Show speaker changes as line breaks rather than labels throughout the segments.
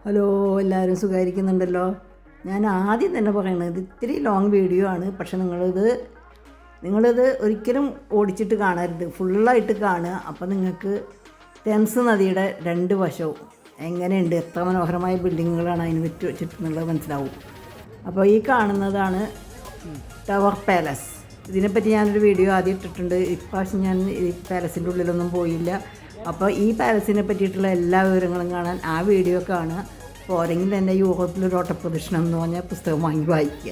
Hello, എല്ലാവരും സുഖമായിരിക്കുന്നുണ്ടല്ലോ. ഞാൻ ആദ്യം തന്നെ പറയണത് ഇത്തിരി ലോങ് വീഡിയോ ആണ്. പക്ഷെ നിങ്ങളിത് ഒരിക്കലും ഓടിച്ചിട്ട് കാണരുത്, ഫുള്ളായിട്ട് കാണുക. അപ്പോൾ നിങ്ങൾക്ക് തെംസ് നദിയുടെ രണ്ട് വശവും എങ്ങനെയുണ്ട്, എത്ര മനോഹരമായ ബിൽഡിങ്ങുകളാണ് അതിന് ചുറ്റുന്നുള്ളത് മനസ്സിലാവും. അപ്പോൾ ഈ കാണുന്നതാണ് ടവർ പാലസ്. ഇതിനെപ്പറ്റി ഞാനൊരു വീഡിയോ ആദ്യം ഇട്ടിട്ടുണ്ട്. ഇപ്രാവശ്യം ഞാൻ ഈ പാലസിൻ്റെ ഉള്ളിലൊന്നും പോയില്ല. അപ്പോൾ ഈ പാലസിനെ പറ്റിയിട്ടുള്ള എല്ലാ വിവരങ്ങളും കാണാൻ ആ വീഡിയോ കാണുക. പോരെങ്കിൽ തന്നെ യൂറോപ്പിലൊരു ഓട്ടപ്രദക്ഷിണം എന്ന് പറഞ്ഞ പുസ്തകം വാങ്ങി വായിക്കുക.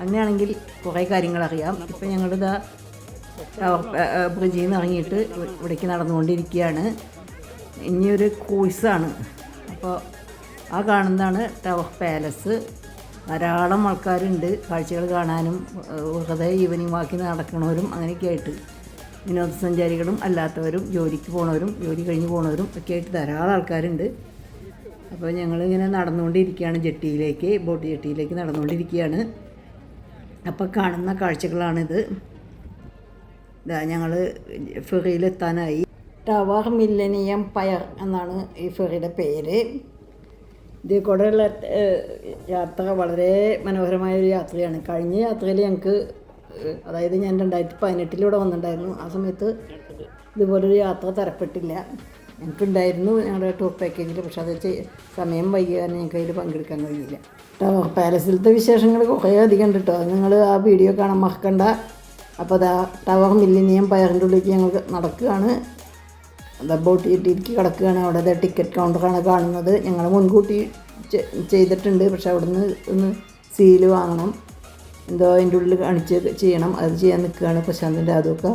അങ്ങനെയാണെങ്കിൽ കുറേ കാര്യങ്ങൾ അറിയാം. ഇപ്പം ഞങ്ങളിതാ ടവർ ബ്രിഡ്ജിൽ നിന്ന് ഇറങ്ങിയിട്ട് ഇവിടേക്ക് നടന്നുകൊണ്ടിരിക്കുകയാണ്. ഇനിയൊരു ക്രൂയിസാണ്. അപ്പോൾ ആ കാണുന്നതാണ് ടവർ പാലസ്. ധാരാളം ആൾക്കാരുണ്ട് കാഴ്ചകൾ കാണാനും, വെറുതെ ഈവനിങ് വാക്കിൽ നടക്കണവരും അങ്ങനെയൊക്കെ ആയിട്ട്, വിനോദസഞ്ചാരികളും അല്ലാത്തവരും, ജോലിക്ക് പോണവരും ജോലി കഴിഞ്ഞ് പോണവരും ഒക്കെ ആയിട്ട് ധാരാളം ആൾക്കാരുണ്ട്. അപ്പോൾ ഞങ്ങളിങ്ങനെ നടന്നുകൊണ്ടിരിക്കുകയാണ് ജെട്ടിയിലേക്ക്, ബോട്ട് ജെട്ടിയിലേക്ക് നടന്നുകൊണ്ടിരിക്കുകയാണ്. അപ്പോൾ കാണുന്ന കാഴ്ചകളാണിത്. ഇതാ ഞങ്ങൾ ഫെറിയിലെത്താനായി. ടവർ മില്ലനിയം പയർ എന്നാണ് ഈ ഫെറിയുടെ പേര്. ഇതിൽ കൂടെയുള്ള യാത്ര വളരെ മനോഹരമായൊരു യാത്രയാണ്. കഴിഞ്ഞ യാത്രയിൽ ഞങ്ങൾക്ക്, അതായത് ഞാൻ 2018 ഇവിടെ വന്നിട്ടുണ്ടായിരുന്നു. ആ സമയത്ത് ഇതുപോലൊരു യാത്ര തരപ്പെട്ടില്ല. ഞങ്ങൾക്കുണ്ടായിരുന്നു ഞങ്ങളുടെ ടൂർ പാക്കേജിൽ. പക്ഷെ അത് സമയം വൈകിയ കാരണം ഞങ്ങൾക്ക് അതിൽ പങ്കെടുക്കാൻ കഴിയില്ല. ടവർ പാലസിലത്തെ വിശേഷങ്ങൾ കുറേ അധികം ഉണ്ട് കേട്ടോ. അത് നിങ്ങൾ ആ വീഡിയോ കാണാൻ മറക്കണ്ട. അപ്പോൾ അതാ ടവർ മില്ലേനിയം പയറിൻ്റെ ഉള്ളിലേക്ക് ഞങ്ങൾ നടക്കുകയാണ്. അതാ ബോട്ട് കെട്ടിയിലേക്ക് കിടക്കുകയാണ്. അവിടെ ടിക്കറ്റ് കൗണ്ടറാണ് കാണുന്നത്. ഞങ്ങൾ മുൻകൂട്ടി ചെയ്തിട്ടുണ്ട്. പക്ഷെ അവിടെ നിന്ന് ഒന്ന് സീല് വാങ്ങണം, എന്തോ അതിൻ്റെ ഉള്ളിൽ കാണിച്ച് ചെയ്യണം. അത് ചെയ്യാൻ നിൽക്കുകയാണ് പ്രശാന്തിൻ്റെ അതൊക്കെ.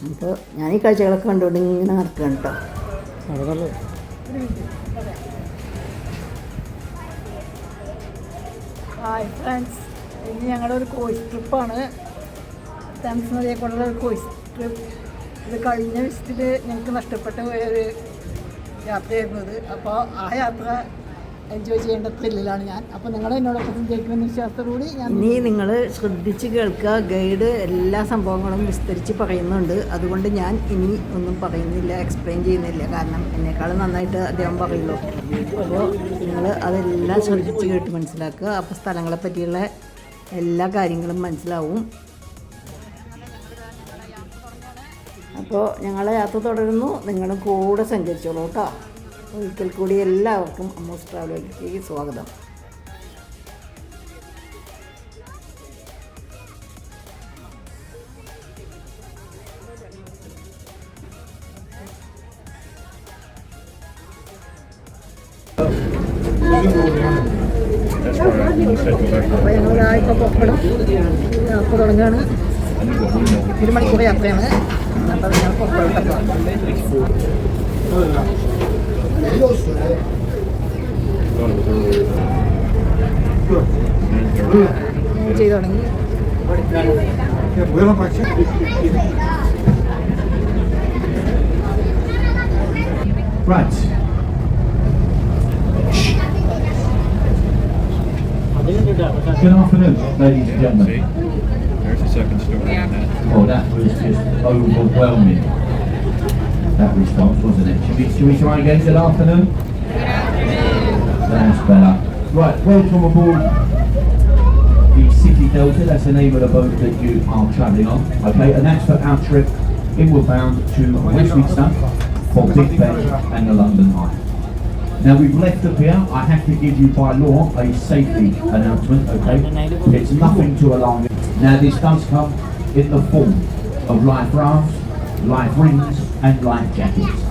അപ്പോൾ ഞാൻ ഈ കാഴ്ചകളൊക്കെ കണ്ടുകൊണ്ട് ഇങ്ങനെ നടക്കുകയാണ് കേട്ടോ. ഹായ് ഫ്രണ്ട്സ്, ഇനി ഞങ്ങളൊരു കോഴ്സ് ട്രിപ്പാണ്. തേംസ് നദിയെക്കൊണ്ടുള്ള ഒരു കോഴ്സ് ട്രിപ്പ്. ഇത് കഴിഞ്ഞ വിസിറ്റിൽ ഞങ്ങൾക്ക് നഷ്ടപ്പെട്ട ഒരു യാത്രയായിരുന്നു ഇത്. അപ്പോൾ ആ യാത്ര എൻജോയ് ചെയ്യേണ്ട ത്രില്ലിലാണ് ഞാൻ. അപ്പോൾ നിങ്ങൾ എന്നോടൊപ്പം സഞ്ചരിക്കുന്ന വിശ്വാസത്തോടുകൂടി ഇനി നിങ്ങൾ ശ്രദ്ധിച്ച് കേൾക്കുക. ഗൈഡ് എല്ലാ സംഭവങ്ങളും വിസ്തരിച്ച് പറയുന്നുണ്ട്. അതുകൊണ്ട് ഞാൻ ഇനി ഒന്നും പറയുന്നില്ല, എക്സ്പ്ലെയിൻ ചെയ്യുന്നില്ല. കാരണം എന്നെക്കാളും നന്നായിട്ട് അദ്ദേഹം പറയുള്ളൂ. അപ്പോൾ നിങ്ങൾ അതെല്ലാം ശ്രദ്ധിച്ച് കേട്ട് മനസ്സിലാക്കുക. അപ്പോൾ സ്ഥലങ്ങളെ പറ്റിയുള്ള എല്ലാ കാര്യങ്ങളും മനസ്സിലാവും. അപ്പോൾ ഞങ്ങളെ യാത്ര തുടരുന്നു. നിങ്ങളും കൂടെ സഞ്ചരിച്ചോളൂ കേട്ടോ. ഒരിക്കൽ കൂടി എല്ലാവർക്കും അമ്മൂസ് ട്രാവലിലേക്ക് സ്വാഗതം. അപ്പോൾ ഞങ്ങളിപ്പോൾ പുറപ്പെടും. യാത്ര തുടങ്ങുകയാണ്. 1 മണിക്കൂർ യാത്രയാണ്. അപ്പോൾ ഞങ്ങൾ പുറപ്പെടും. ചെയ്തു തുടങ്ങി.
Right. Good afternoon, ladies and gentlemen.
There's a second story on that.
Oh, that was just overwhelming. That response, wasn't it? Should we try again? Good afternoon? That's better. Right, welcome aboard the City Delta. That's the name of the boat that you are travelling on. Okay, and that's for our trip inward bound to Westminster for Big Ben and the London Eye. Now we've left the pier. I have to give you by law a safety announcement, okay? It's nothing to alarm you. Now this does come in the form of life rafts, life rings and life jackets.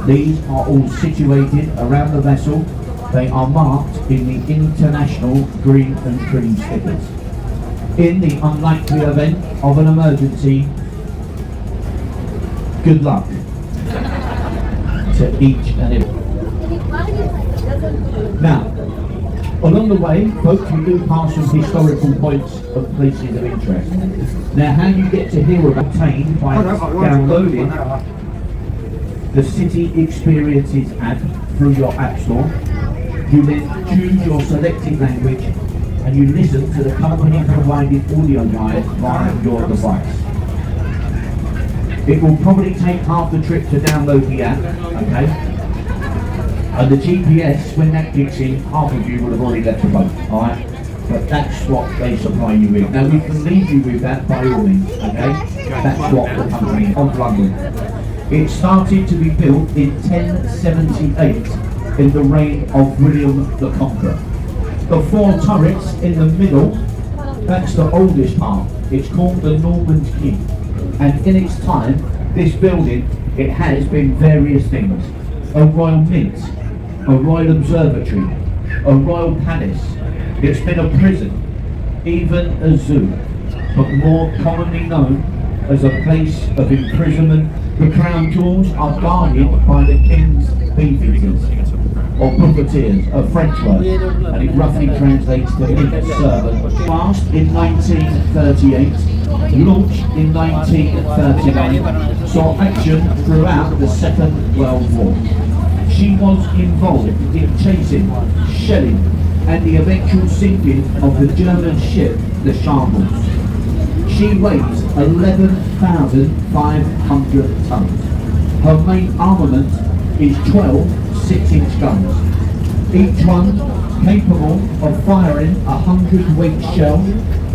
These are all situated around the vessel. They are marked in the international green and green stickers. In the unlikely event of an emergency, good luck to each and every. Now, along the way, folks, we do pass some historical points of places of interest. Now, how you get to hear about obtained by downloading the City Experiences app through your app store. You then choose your selected language and you listen to the company provided audio guide via your device. It will probably take half the trip to download the app, okay? And the GPS, when that kicks in, half of you would have already left the boat, alright? But that's what they supply you with. Now we can leave you with that by all means, okay? That's what the company of London. It started to be built in 1078 in the reign of William the Conqueror. The 4 turrets in the middle, that's the oldest part. It's called the Norman Keep. And in its time, this building, it has been various things. A royal mint, a royal observatory, a royal palace. It's been a prison, even a zoo, but more commonly known as a place of imprisonment. The crown jewels are guarded by the king's beefeaters, or buffeteers, a French word, and it roughly translates to mint servant. Last in 1938, launched in 1939, saw action throughout the Second World War. She was involved in chasing, shelling, and the eventual sinking of the German ship, the Shambles. She weighs 11,500 tons. Her main armament is 12 6-inch guns, each one capable of firing a 100-weight shell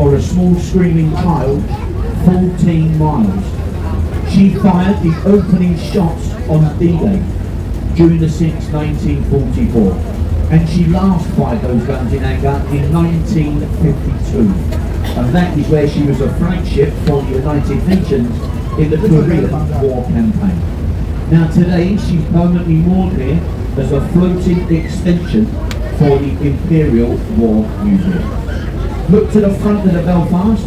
or a small screaming child 14 miles. She fired the opening shots on D-Day, June the 6th, 1944. And she last fired those guns in anger in 1952. And that is where she was a flagship for the United Nations in the Korean War campaign. Now today she's permanently moored here as a floating extension for the Imperial War Museum. Look to the front of the Belfast.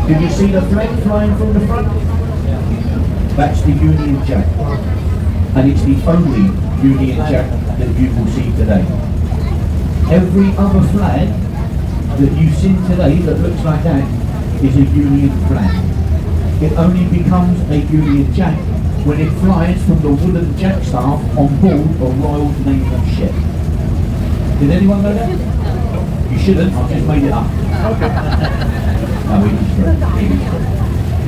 Did you see the flag flying from the front? That's the Union Jack. And it's the only Union Jack that you will see today. Every other flag that you've seen today that looks like that is a Union flag. It only becomes a Union Jack when it flies from the wooden jackstaff on board a Royal Naval ship. Did anyone know that? You shouldn't, I've just made it up. No, it is true.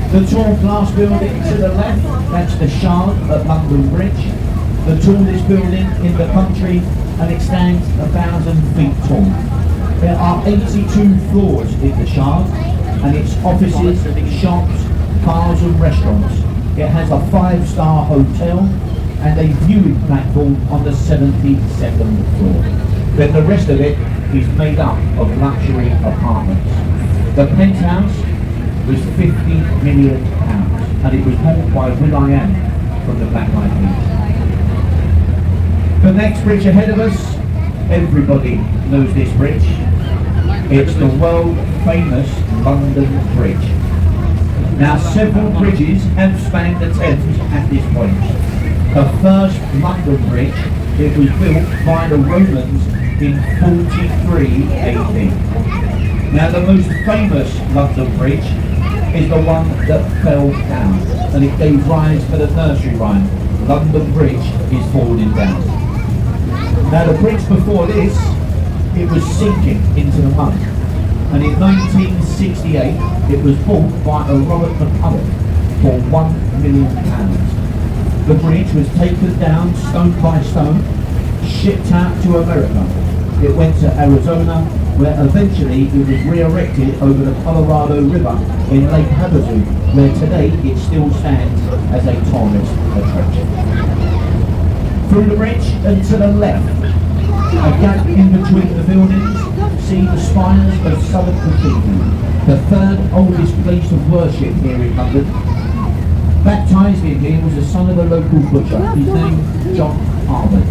The tall glass building to the left, that's the Shard at London Bridge. The tallest building in the country, and it stands 1,000 feet tall. There are 82 floors in the Shard, and it's offices, shops, bars and restaurants. It has a 5-star hotel and a viewing platform on the 72nd floor. Then the rest of it is made up of luxury apartments. The penthouse was £50 million, and it was bought by will.i.am from the Black Eyed Peas. The next bridge ahead of us, everybody knows this bridge. It's the world famous London Bridge. Now several bridges have spanned the Thames at this point. The first London Bridge, it was built by the Romans in 43 AD. Now the most famous London Bridge is the one that fell down, and it gave rise to the nursery rhyme, London Bridge is falling down. Now the bridge before this, it was sinking into the mud, and in 1968 it was bought by a Robert McCulloch for £1 million. The bridge was taken down stone by stone, shipped out to America. It went to Arizona, where eventually it was re-erected over the Colorado River in Lake Havasu, where today it still stands as a tourist attraction. Through the bridge and to the left, a gap in between the buildings, see the spires of Southwark Cathedral, the third oldest place of worship here in London. Baptised in here was the son of a local butcher, his name John Harvard.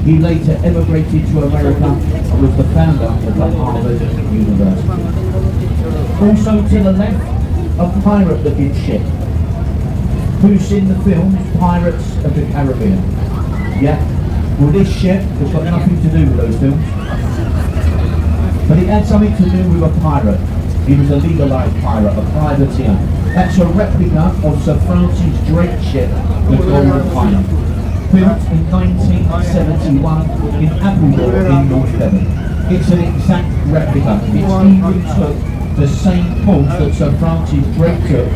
He later emigrated to America and was the founder of the Harvard University. Also to the left, a pirate-looking ship. Who's seen the films Pirates of the Caribbean? Yeah? Well, this ship has got nothing to do with those films. But it had something to do with a pirate. He was a legalised pirate, a privateer. That's a replica of Sir Francis Drake's ship, the Golden Pioneer, built in 1971 in Appledore in North Devon. It's an exact replica. It's even took the same course that Sir Francis Drake took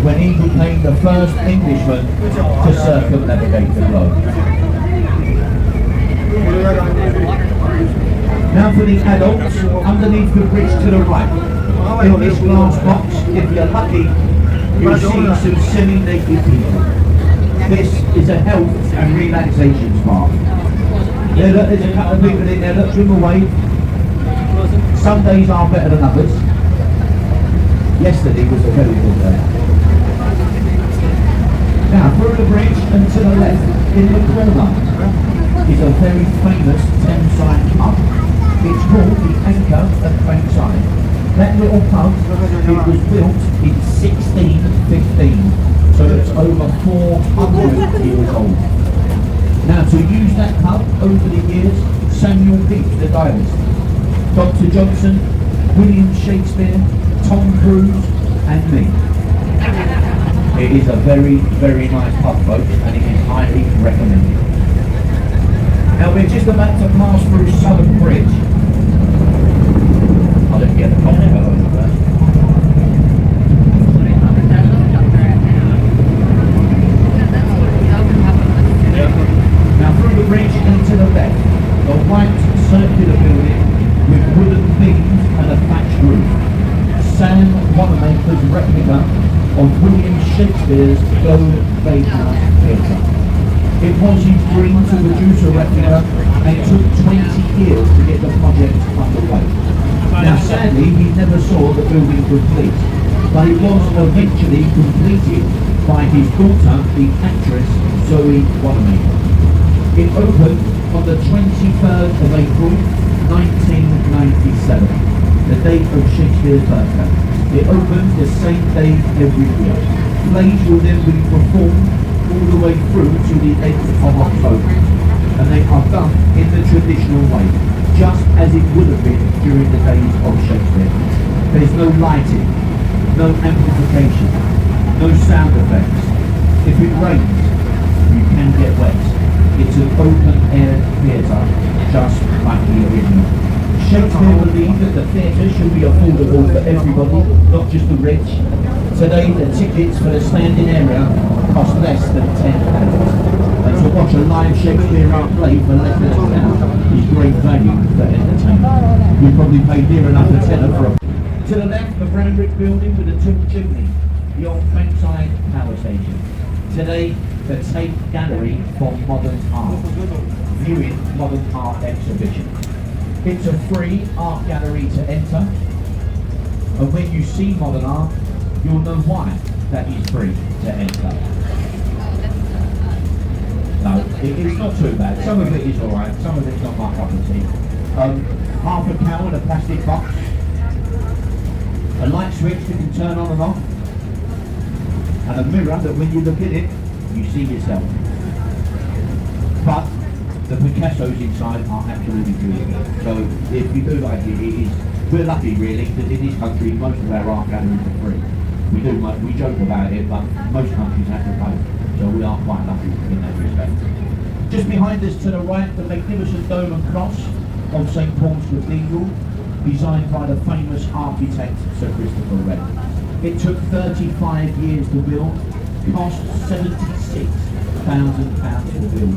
when he became the first Englishman to circumnavigate the globe. Now for the adults, underneath the bridge to the right. In this glass box, if you're lucky, you'll see some semi-naked people. This is a health and relaxation spa. There's a couple of people in there that swim away. Some days are better than others. Yesterday was a very good day. Now, through the bridge and to the left, in the corner, is a very famous Thames pub. It's called the Anchor at Thames. That little pub, it was built in 1615, so it's over 400 years old. Now, to use that pub over the years, Samuel Pepys, the diarist, Dr. Johnson, William Shakespeare, Tom Cruise, and me. It is a very, very nice pub, folks, and it is highly recommended. Now, we're just about to pass through Southern Bridge. I'll let you get the coffee going first. Now, through the bridge and to the left, the white circular building with wooden beams and a thatched roof. Sam Wanamaker's replica of William Shakespeare's Globe Bakehouse Theatre. It was his dream to produce a replica, and it took 20 years to get the project underway. Now sadly, he never saw the building complete, but it was eventually completed by his daughter, the actress Zoe Wanamaker. It opened on the 23rd of April 1997, the date of Shakespeare's birthday. It opens the same day every year. Plays will then be performed all the way through to the end of October, and they are done in the traditional way, just as it would have been during the days of Shakespeare. There's no lighting, no amplification, no sound effects. If it rains, you can get wet. It's an open-air theatre, just like the original. Shakespeare believed that the theatre should be affordable for everybody, not just the rich. Today, the tickets for the standing area cost less than £10. And to watch a live Shakespearean play for less than £10 is great value for entertainment. You probably pay near enough a tenner for a... To the left, the brown brick building with the tall chimney, the old Thameside power station. Today, the Tate Gallery for Modern Art, viewing modern art exhibitions. It's a free art gallery to enter, and when you see modern art, you'll know why that is free to enter. No, it's not too bad. Some of it is alright, some of it's not my cup of tea. Half a cow in a plastic box, a light switch that can turn on and off, and a mirror that when you look at it, you see yourself. But the Picassos inside are absolutely beautiful. So if you do like it, we're lucky really, because in this country most of our art galleries are free. We joke about it, but most countries have to pay. So we are quite lucky in that respect. Just behind us to the right, the magnificent dome and cross of St Paul's Cathedral, designed by the famous architect Sir Christopher Wren. It took 35 years to build, cost £76,000 to build.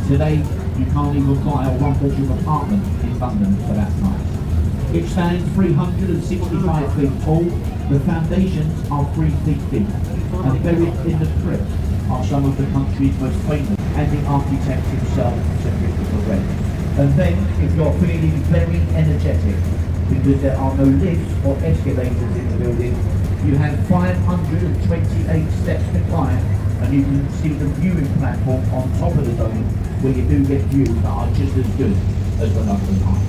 Today, you can't even buy a one-bedroom apartment in London for that price. It stands 365 feet tall, the foundations are 3 feet deep, and buried in the crypt are some of the country's most famous, and the architect himself, Sir Christopher Wren. And then, if you're feeling very energetic, because there are no lifts or escalators in the building, you have 528 steps to climb, and you can see the viewing platform on top of the dome, where you do get views that are just as good as the London Eye.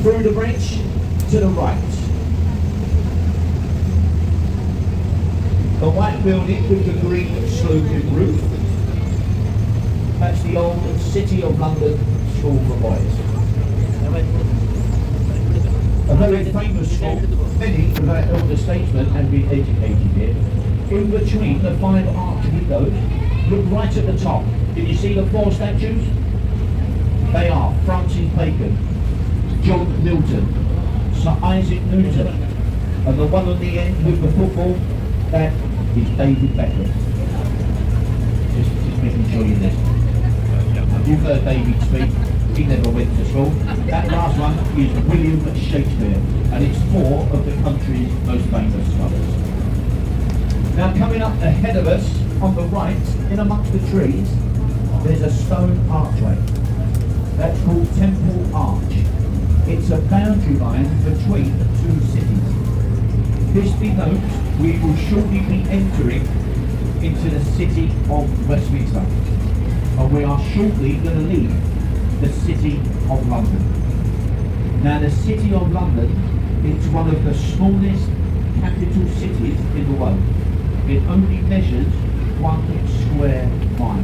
Through the bridge to the right. The white building with the green sloping roof. That's the old City of London School for Boys. A very famous school. Many of our elder statesmen have been educated here. In between the 5 arched windows, look right at the top. Did you see the 4 statues? They are Francis Bacon, John Milton, Sir Isaac Newton, and the one on the end with the football, that is David Beckham. Just making sure you listen. You've heard David speak. he never went to school. That last one is William Shakespeare, and it's 4 of the country's most famous scholars. Now coming up ahead of us, on the right, in amongst the trees, there's a stone archway. That's called Temple Arch. It's a boundary line between 2 cities. This denotes we will shortly be entering into the city of Westminster, and we are shortly going to leave the city of London. Now the city of London is one of the smallest capital cities in the world. It only measures 1 square mile.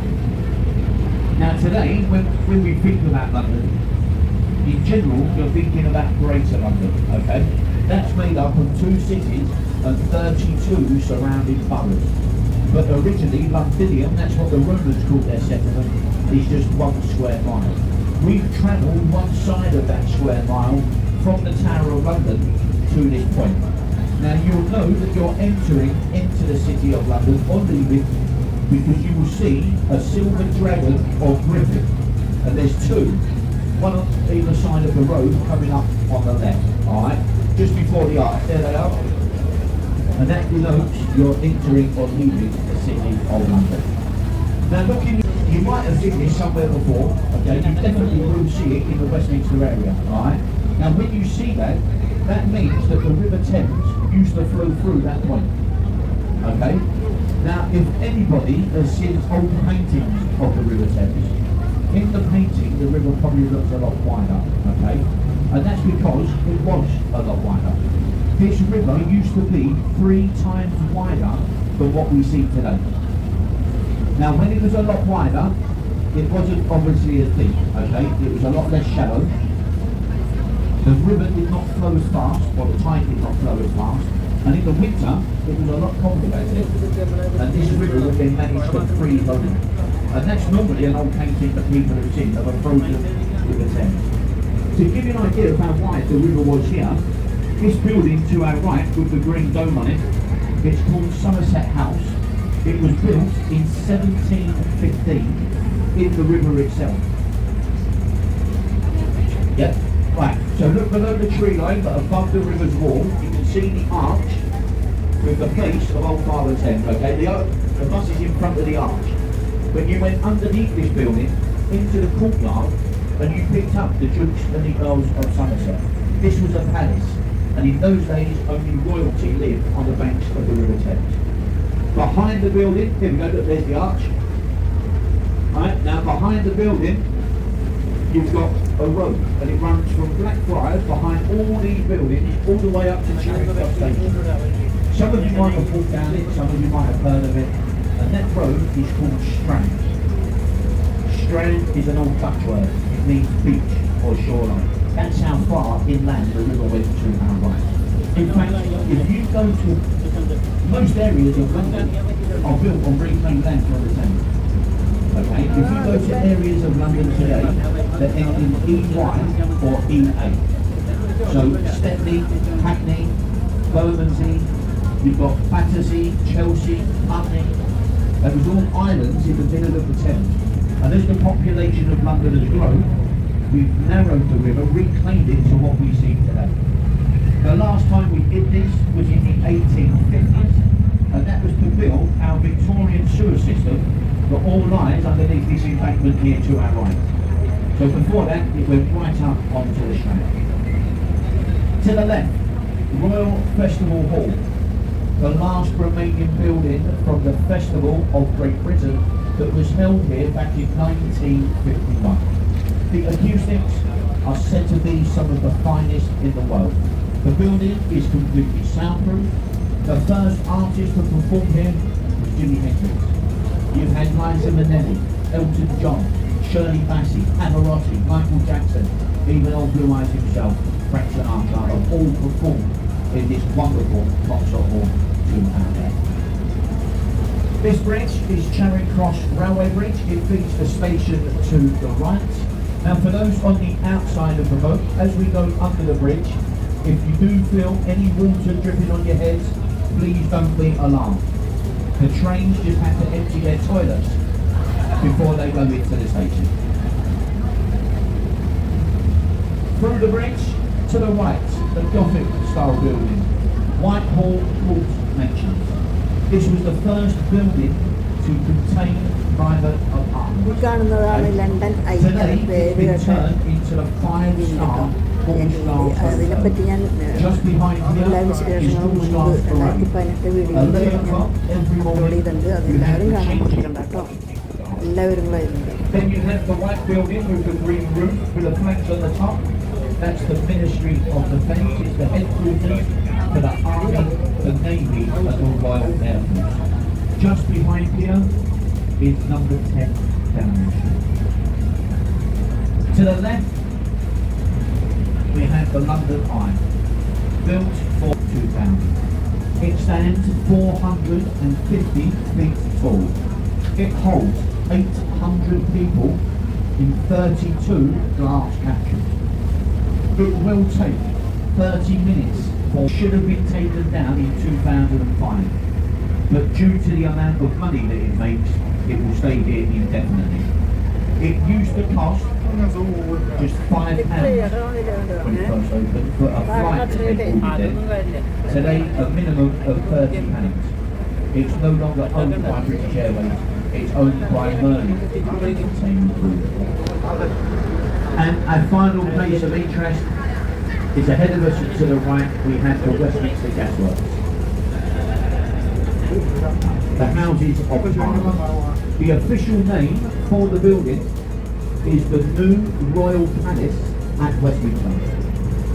Now today, when we think about London, in general, you're thinking about Greater London, okay? That's made up of 2 cities and 32 surrounding boroughs. But originally, Londinium, that's what the Romans called their settlement, is just 1 square mile. We've travelled 1 side of that square mile from the Tower of London to this point. Now you'll know that you're entering into the city of London or leaving because you will see a silver dragon or griffin. And there's 2, one on either side of the road coming up on the left, alright? Just before the arch, there they are. And that denotes you're entering or leaving the city of London. Now looking, you might have seen this somewhere before, okay? You definitely will see it in the Westminster area, alright? Now when you see that, that means that the River Thames used to flow through that point, okay? Now if anybody has seen old paintings of the River Thames, in the painting the river probably looks a lot wider, okay? And that's because it was a lot wider. This river used to be 3 times wider than what we see today. Now when it was a lot wider, it wasn't obviously as deep, okay? It was a lot less shallow. The river did not flow as fast, or the tide did not flow as fast. And in the winter, it was a lot complicated. And this river would then manage to freeze over. And that's normally an old painting that people have seen of a frozen River Thames. To give you an idea of how wide the river was here, this building to our right with the green dome on it, it's called Somerset House. It was built in 1715 in the river itself. Yep, right, so look below the tree line but above the river's wall, you can see the arch with the face of Old Father Thames, okay? The bus is in front of the arch. When you went underneath this building into the courtyard and you picked up the Dukes and the Earls of Somerset. This was a palace, and in those days only royalty lived on the banks of the River Thames. Behind the building, here we go, look, there's the arch. Right, now behind the building, you've got a road, and it runs from Blackfriars behind all these buildings, all the way up to Charing Cross Station. Some of you might have walked down it, some of you might have heard of it, and that road is called Strand. Strand is an old Dutch word, it means beach or shoreline. That's how far inland the river went to our right. In fact, if you go to most areas of London are built on reclaimed land from the Thames. Okay, if you go to areas of London today that end in EY or EA, so Stepney, Hackney, Bermondsey, you've got Battersea, Chelsea, Putney, those are all islands in the middle of the Thames. And as the population of London has grown, we've narrowed the river, reclaimed it to what we see today. The last time we did this was in the 1850s, and that was to build our Victorian sewer system that all lies underneath this embankment here to our right. So before that, it went right up onto the Strand. To the left, Royal Festival Hall, the last remaining building from the Festival of Great Britain that was held here back in 1951. The acoustics are said to be some of the finest in the world. The building is completely soundproof. The first artist to perform here was Jimi Hendrix. You've had Liza Minnelli, Elton John, Shirley Bassey, Pavarotti, Michael Jackson, even old Blue Eyes himself, Frank Sinatra, have all performed in this wonderful concert hall to our left. This bridge is Charing Cross Railway Bridge. It feeds the station to the right. Now for those on the outside of the boat, as we go under the bridge, if you do feel any water dripping on your heads, please don't be alarmed. The trains just have to empty their toilets before they go into the station. From the bridge to the right, the Gothic style building, Whitehall Court Mansions. This was the first building to contain private apartments.
ഈ കാണുന്നതാണ് London I
Today
പേര്
it's been
കേട്ട
turned into a 5-star, 4-star
അതിനെപ്പറ്റി ഞാൻ
Just behind
എല്ലാ
here is
വിശേഷങ്ങളും
2
മുൻപ്
stars parade.
2018 വീഡിയോയിൽ ഞാൻ അപ്ലോഡ് ചെയ്തിട്ടുണ്ട്. അതെല്ലാവരും കാണാൻ പറ്റിയിട്ടുണ്ട് കേട്ടോ. എല്ലാവരും വരുന്നുണ്ട്.
Then you have the white building with the green roof with the flags on the top. That's the Ministry of Defence. It's the headquarters for the Army, the Navy and the Royal Air Force. Just behind here is number 10 Downing Street. To the left we have the London Eye, built for 2000. It stands 450 feet tall. It holds 800 people in 32 glass capsules. It will take 30 minutes or should have been taken down in 2005. But due to the amount of money that it makes, it will stay here indefinitely. It used to cost just £5 when it first opened for a flight to take all the dead. Today, a minimum of £30. It's no longer owned by British Airways. It's owned by Merlin Entertainment Group. And our final place of interest is ahead of us to the right. We have the Westminster Gasworks. The Houses of Parliament. The official name for the building is the New Royal Palace at Westminster.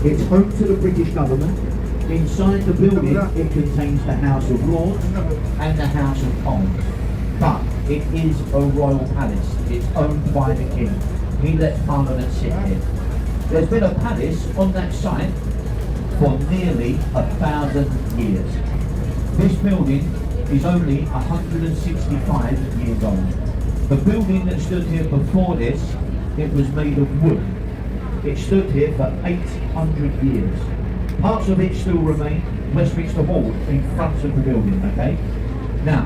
It's home to the British government. Inside the building it contains the House of Lords and the House of Commons. But it is a royal palace. It's owned by the King. He lets Parliament sit here. There's been a palace on that site for nearly 1,000 years. This building is only 165 years old. The building that stood here before this, it was made of wood. It stood here for 800 years. Parts of it still remain. Westminster Hall in front of the building, okay? Now,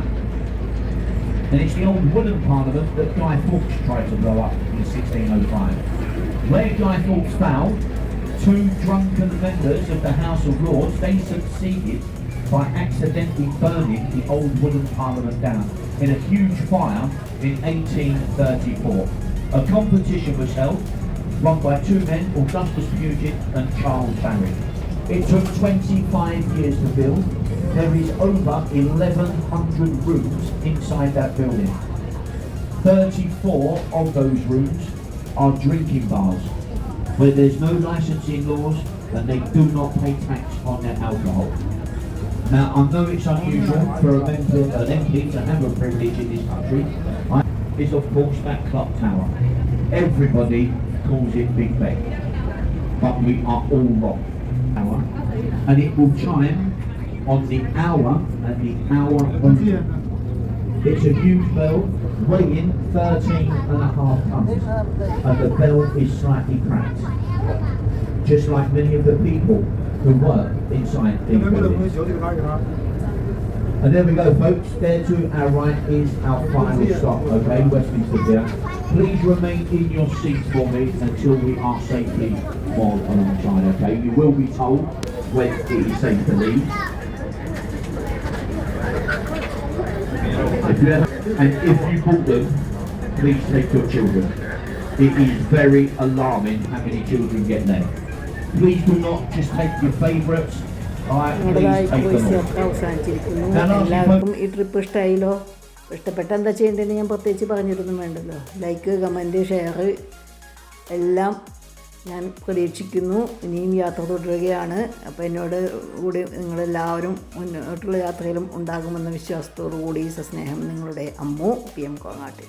and it's the old wooden Parliament that Guy Fawkes tried to blow up in 1605. Where Guy Fawkes found 2 drunken members of the House of Lords, they succeeded by accidentally burning the old wooden Parliament down in a huge fire in 1834. A competition was held, run by 2 men, Augustus Puget and Charles Barry. It took 25 years to build. There is over 1,100 rooms inside that building. 34 of those rooms are drinking bars, where there's no licensing laws and they do not pay tax on their alcohol. Now, I know it's unusual for an MP to have a privilege in this country. It's of course that clock tower. Everybody calls it Big Ben, but we are all wrong. And it will chime on the hour and the hour only. It's a huge bell weighing 13.5 tons, and the bell is slightly cracked, just like many of the people who work inside these buildings. And there we go, folks. There to our right is our final stop, okay, Westminster Pier. Please remain in your seats for me until we are safely moored alongside, okay? You will be told when it is safe to leave. If you bought them, please take your children. It is very alarming how many children get there. Please do not just take your favourites.
അവസാനിച്ചിരിക്കുന്നു. എല്ലാവർക്കും ഈ trip ഇഷ്ടമായില്ലോ? ഇഷ്ടപ്പെട്ട എന്താ ചെയ്യേണ്ടതെന്ന് ഞാൻ പ്രത്യേകിച്ച് പറഞ്ഞിട്ടൊന്നും വേണ്ടല്ലോ. Like, comment, share എല്ലാം ഞാൻ പ്രതീക്ഷിക്കുന്നു. ഇനിയും യാത്ര തുടരുകയാണ്. അപ്പോൾ എന്നോട് കൂടി നിങ്ങളെല്ലാവരും മുന്നോട്ടുള്ള യാത്രയിലും ഉണ്ടാകുമെന്ന വിശ്വാസത്തോടു കൂടി സസ്നേഹം, നിങ്ങളുടെ അമ്മു PM കോങ്ങാട്ടിൽ.